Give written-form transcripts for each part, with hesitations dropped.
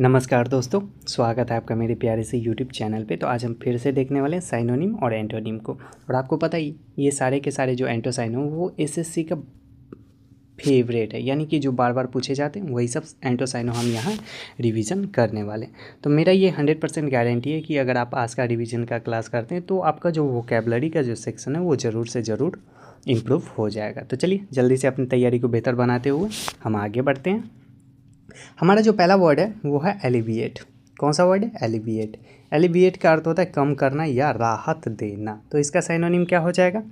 नमस्कार दोस्तों, स्वागत है आपका मेरे प्यारे से यूट्यूब चैनल पे। तो आज हम फिर से देखने वाले हैं साइनोनिम और एंटोनिम को। और आपको पता ही ये सारे के सारे जो एंटोसाइनोम वो एसएससी का फेवरेट है, यानी कि जो बार बार पूछे जाते हैं वही सब एंटोसाइनोम हम यहाँ रिवीजन करने वाले हैं। तो मेरा ये 100% गारंटी है कि अगर आप आज का रिवीजन का क्लास करते हैं तो आपका जो वोकैबुलरी का जो सेक्शन है वो ज़रूर से ज़रूर इम्प्रूव हो जाएगा। तो चलिए जल्दी से अपनी तैयारी को बेहतर बनाते हुए हम आगे बढ़ते हैं। हमारा जो पहला वर्ड है वो है एलिविएट। कौन सा वर्ड है? एलिविएट। एलिविएट का अर्थ होता है कम करना या राहत देना। तो इसका साइनोनिम क्या हो जाएगा?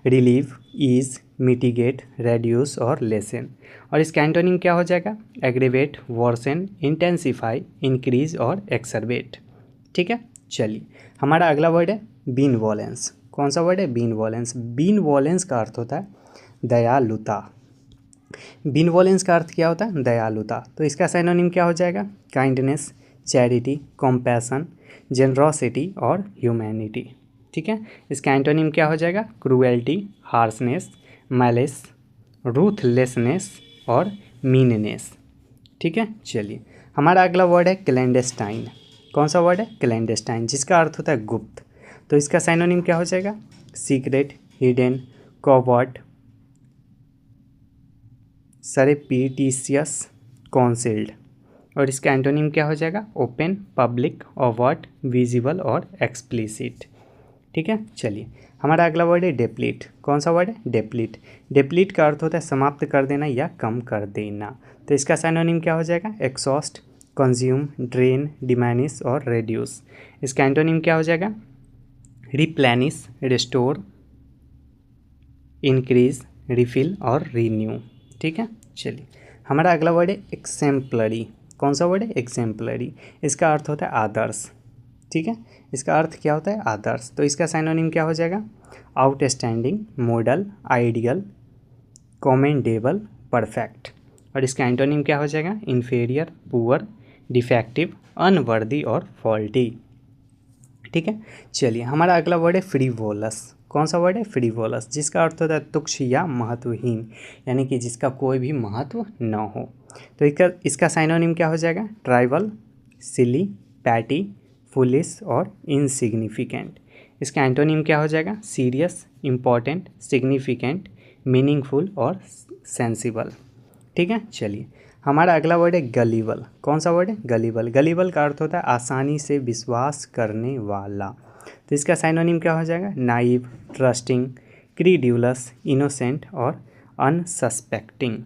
रिलीव, ईज, मिटिगेट, रेड्यूस और लेसन। और इसका एंटोनिम क्या हो जाएगा? एग्रीवेट, वर्सन, इंटेंसिफाई, इंक्रीज और एक्सरबेट। ठीक है, चलिए हमारा अगला वर्ड है बीनवोलेंस। कौन सा वर्ड है? बीनवोलेंस। बीनवोलेंस का अर्थ होता है दयालुता। बीनवोलेंस का अर्थ क्या होता है? दयालुता। तो इसका साइनोनिम क्या हो जाएगा? काइंडनेस, चैरिटी, कॉम्पैशन, जेनरोसिटी और ह्यूमैनिटी। ठीक है, इसका एंटोनिम क्या हो जाएगा? क्रूएल्टी, हार्शनेस, मैलिस, रूथलेसनेस और मीननेस। ठीक है, चलिए हमारा अगला वर्ड है क्लैंडेस्टाइन। कौन सा वर्ड है? क्लैंडेस्टाइन, जिसका अर्थ होता है गुप्त। तो इसका साइनोनिम क्या हो जाएगा? Secret, hidden, covert, surreptitious, concealed. और इसका एंटोनिम क्या हो जाएगा? ओपन, पब्लिक, ओवर्ट, विजिबल और एक्सप्लिसिट। ठीक है, चलिए हमारा अगला वर्ड है डेप्लीट। कौन सा वर्ड है? डेप्लीट। डेप्लीट का अर्थ होता है समाप्त कर देना या कम कर देना। तो इसका साइनोनिम क्या हो जाएगा? एक्सॉस्ट, कंज्यूम, ड्रेन, डिमैनिश और रेड्यूस। इसका एंटोनिम क्या हो जाएगा? रिप्लेनिश, रिस्टोर, इंक्रीज, रिफिल और रीन्यू। ठीक है, चलिए हमारा अगला वर्ड है एक्सेम्पलरी। कौन सा वर्ड है? एक्सेम्पलरी। इसका अर्थ होता है आदर्श। ठीक है, इसका अर्थ क्या होता है? आदर्श। तो इसका साइनोनिम क्या हो जाएगा? Outstanding, model, ideal, commendable, perfect. और इसका एंटोनिम क्या हो जाएगा? इन्फीरियर, पुअर, डिफेक्टिव, अनवर्दी और फॉल्टी। ठीक है, चलिए हमारा अगला वर्ड है फ्रीवोलस। कौन सा वर्ड है? फ्रीवोलस, जिसका अर्थ होता है तुच्छ या महत्वहीन, यानी कि जिसका कोई भी महत्व न हो। तो इसका साइनोनिम क्या हो जाएगा? ट्राइवल, सिली, पैटी, फुलिश और इनसिग्निफिकेंट। इसका एंटोनिम क्या हो जाएगा? सीरियस, इम्पॉर्टेंट, सिग्निफिकेंट, मीनिंगफुल और सेंसिबल। ठीक है, चलिए हमारा अगला वर्ड है गलीबल। कौन सा वर्ड है? गलीबल। गलीबल का अर्थ होता है आसानी से विश्वास करने वाला। तो इसका साइनोनिम क्या हो जाएगा? नाइव, ट्रस्टिंग, क्रीड्यूलस, इनोसेंट और अनसस्पेक्टिंग।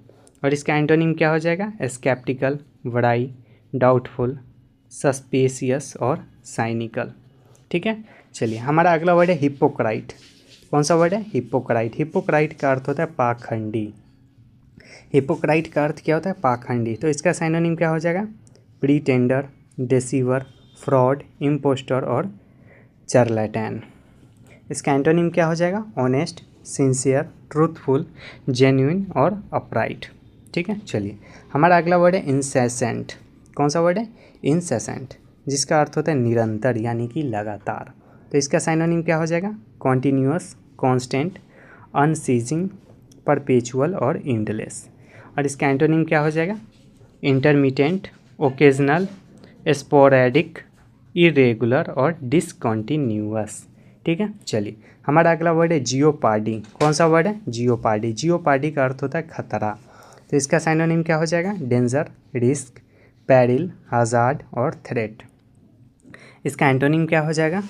और इसका एंटोनिम क्या हो जाएगा? स्केप्टिकल, वराई, डाउटफुल, सस्पेशियस और साइनिकल। ठीक है, चलिए हमारा अगला वर्ड है हिपोक्राइट। कौन सा वर्ड है? हिपोक्राइट। हिपोक्राइट का अर्थ होता है पाखंडी। हिपोक्राइट का अर्थ क्या होता है? पाखंडी। तो इसका साइनोनिम क्या हो जाएगा? प्रीटेंडर, डिसीवर, फ्रॉड, इम्पोस्टर और चार्लेटन। इसका एंटोनिम क्या हो जाएगा? ऑनेस्ट, सिंसियर, ट्रूथफुल, जेन्युइन और अपराइट। ठीक है, चलिए हमारा अगला वर्ड है इंसेसेंट। कौन सा वर्ड है? इंसेसेंट, जिसका अर्थ होता है निरंतर यानी कि लगातार। तो इसका साइनोनिम क्या हो जाएगा? कॉन्टीन्यूअस, कॉन्स्टेंट, अनसीजिंग, परपेचुअल और एंडलेस। और इसका एंटोनिम क्या हो जाएगा? इंटरमिटेंट, ओकेजनल, स्पोरेडिक, इरेगुलर और डिसकंटिन्यूअस। ठीक है, चलिए हमारा अगला वर्ड है जियोपार्डी। कौन सा वर्ड है? जियोपार्डी। जियोपार्डी का अर्थ होता है खतरा। तो इसका साइनोनिम क्या हो जाएगा? डेंजर, रिस्क, पेरिल, हजार्ड और थ्रेट। इसका एंटोनिम क्या हो जाएगा?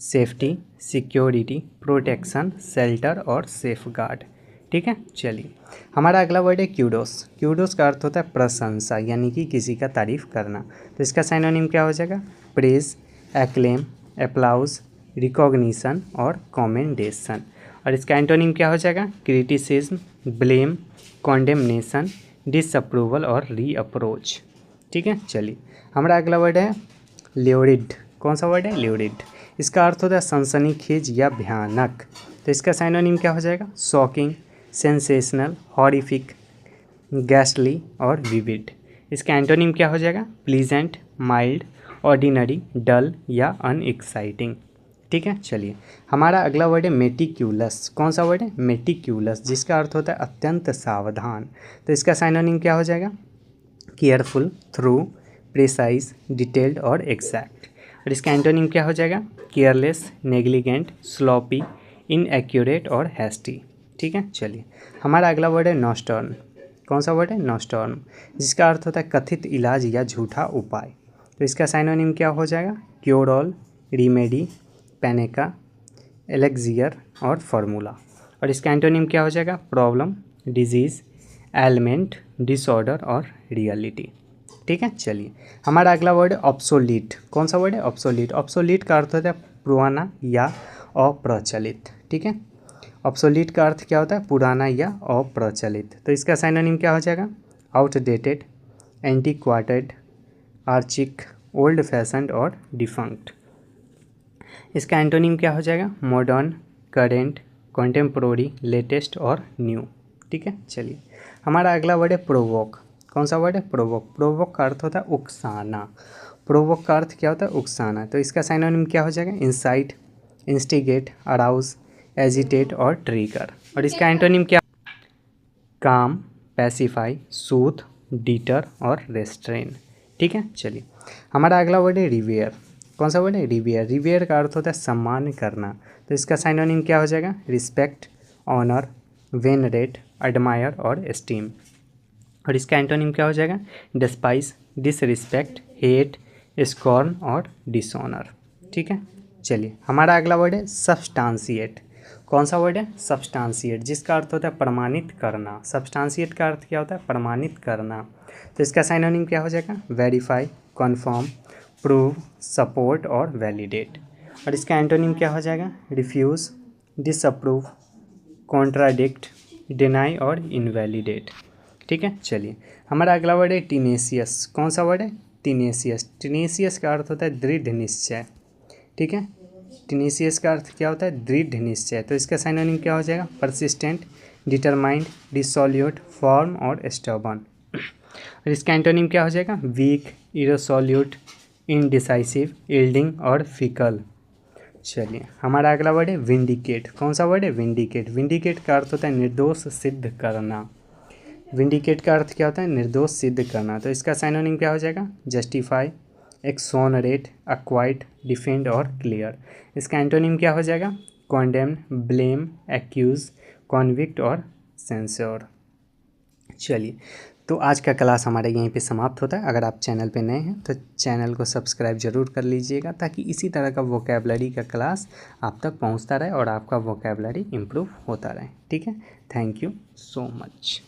सेफ्टी, सिक्योरिटी, प्रोटेक्शन, शेल्टर और सेफगार्ड। ठीक है, चलिए हमारा अगला वर्ड है क्यूडोस। क्यूडोस का अर्थ होता है प्रशंसा यानी कि किसी का तारीफ करना। तो इसका साइनोनिम क्या हो जाएगा? प्रेज, एक्लेम, अप्लाउज, रिकॉग्निशन और कमेंडेशन। और इसका एंटोनिम क्या हो जाएगा? क्रिटिसिज्म, ब्लेम, कॉन्डेमनेशन, डिसअप्रूवल और रीअप्रोच। ठीक है, चलिए हमारा अगला वर्ड है ल्यूरिड। कौन सा वर्ड है? ल्यूरिड। इसका अर्थ होता है सनसनीखेज या भयानक। तो इसका साइनोनिम क्या हो जाएगा? शॉकिंग, सेंसेशनल, हॉरिफिक, गैस्टली और विविड। इसका एंटोनिम क्या हो जाएगा? प्लीजेंट, माइल्ड, ऑर्डिनरी, डल या अनएक्साइटिंग। ठीक है, चलिए हमारा अगला वर्ड है मेटिक्यूलस। कौन सा वर्ड है? मेटिक्यूलस, जिसका अर्थ होता है अत्यंत सावधान। तो इसका साइनोनिम क्या हो जाएगा? केयरफुल, थ्रू, प्रिसाइज, डिटेल्ड और एग्जैक्ट। और इसका एंटोनिम क्या हो जाएगा? केयरलेस, नेग्लिजेंट, स्लॉपी, इनएक्यूरेट और हैस्टी। ठीक है, चलिए हमारा अगला वर्ड है नॉस्टर्न। कौन सा वर्ड है? नॉस्टर्न, जिसका अर्थ होता है कथित इलाज या झूठा उपाय। तो इसका साइनोनिम क्या हो जाएगा? क्योर ऑल, रिमेडी, पैनेका, एलेक्जियर और फार्मूला। और इसका एंटोनिम क्या हो जाएगा? प्रॉब्लम, डिजीज़, एलिमेंट, डिसऑर्डर और रियलिटी। ठीक है, चलिए हमारा अगला वर्ड है ऑब्सोलीट। कौन सा वर्ड है? ऑब्सोलीट। ऑब्सोलीट का अर्थ होता है पुराना या अप्रचलित। ठीक है, ऑब्सोलीट का अर्थ क्या होता है? पुराना या अप्रचलित। तो इसका साइनोनिम क्या हो जाएगा? आउटडेटेड, एंटीक्वाटेड, आर्चिक, ओल्ड फैशन्ड और डिफंक्ट। इसका एंटोनिम क्या हो जाएगा? मॉडर्न, करेंट, कॉन्टेम्पोररी, लेटेस्ट और न्यू। ठीक है, चलिए हमारा अगला वर्ड है प्रोवोक। कौन सा वर्ड है? प्रोवोक। प्रोवोक का अर्थ होता है उकसाना। प्रोवोक का अर्थ क्या होता है? उकसाना। तो इसका साइनोनिम क्या हो जाएगा? इंसाइट, इंस्टिगेट, अराउज, एजिटेट और ट्रिगर। और इसका एंटोनिम क्या? काम, पैसिफाई, सूथ, डीटर और रेस्ट्रेन। ठीक है, चलिए हमारा अगला वर्ड है रिवेयर। कौन सा वर्ड है? रिवेयर। रिवेयर का अर्थ होता है सम्मान करना। तो इसका साइनोनिम क्या हो जाएगा? रिस्पेक्ट, ऑनर, वेनरेट, एडमायर और एस्टीम। और इसका एंटोनिम क्या हो जाएगा? डिस्पाइस, डिसरिस्पेक्ट, हेट, स्कॉर्न और डिसऑनर। ठीक है, चलिए हमारा अगला वर्ड है सब्सटांशिएट। कौन सा वर्ड है? सब्सटांशिएट, जिसका अर्थ होता है प्रमाणित करना। सब्सटांशिएट का अर्थ क्या होता है? प्रमाणित करना। तो इसका साइनोनिम क्या हो जाएगा? वेरीफाई, कन्फर्म, प्रूव, सपोर्ट और वैलिडेट। और इसका एंटोनिम क्या हो जाएगा? रिफ्यूज़, डिसअप्रूव, कॉन्ट्राडिक्ट, डिनाई और इनवैलिडेट। ठीक है, चलिए हमारा अगला वर्ड है टीनेसियस। कौन सा वर्ड है? टीनेसियस। टीनेसियस का अर्थ होता है दृढ़ निश्चय। ठीक है, टीनेसियस का अर्थ क्या होता है? दृढ़ निश्चय। तो इसका साइनोनिम क्या हो जाएगा? परसिस्टेंट, डिटरमाइंड, डिसोल्यूट, फॉर्म और स्टबर्न। और इसका एंटोनिम क्या हो जाएगा? वीक, इरेसोल्यूट, इनडिसाइसिव, यील्डिंग और फिकल। चलिए हमारा अगला वर्ड है विंडिकेट। कौन सा वर्ड है? विंडिकेट। विंडिकेट का अर्थ होता है निर्दोष सिद्ध करना। विंडिकेट का अर्थ क्या होता है? निर्दोष सिद्ध करना। तो इसका साइनोनिम क्या हो जाएगा? जस्टिफाई, एक्सोनरेट, अक्वाइट, डिफेंड और क्लियर। इसका एंटोनिम क्या हो जाएगा? कॉन्डेम, ब्लेम, एक्यूज, कॉन्विक्ट और सेंसर। चलिए तो आज का क्लास हमारे यहीं पे समाप्त होता है। अगर आप चैनल पे नए हैं तो चैनल को सब्सक्राइब जरूर कर लीजिएगा, ताकि इसी तरह का वोकैबलरी का क्लास आप तक पहुंचता रहे और आपका वोकैबलरी इम्प्रूव होता रहे। ठीक है, थैंक यू सो मच।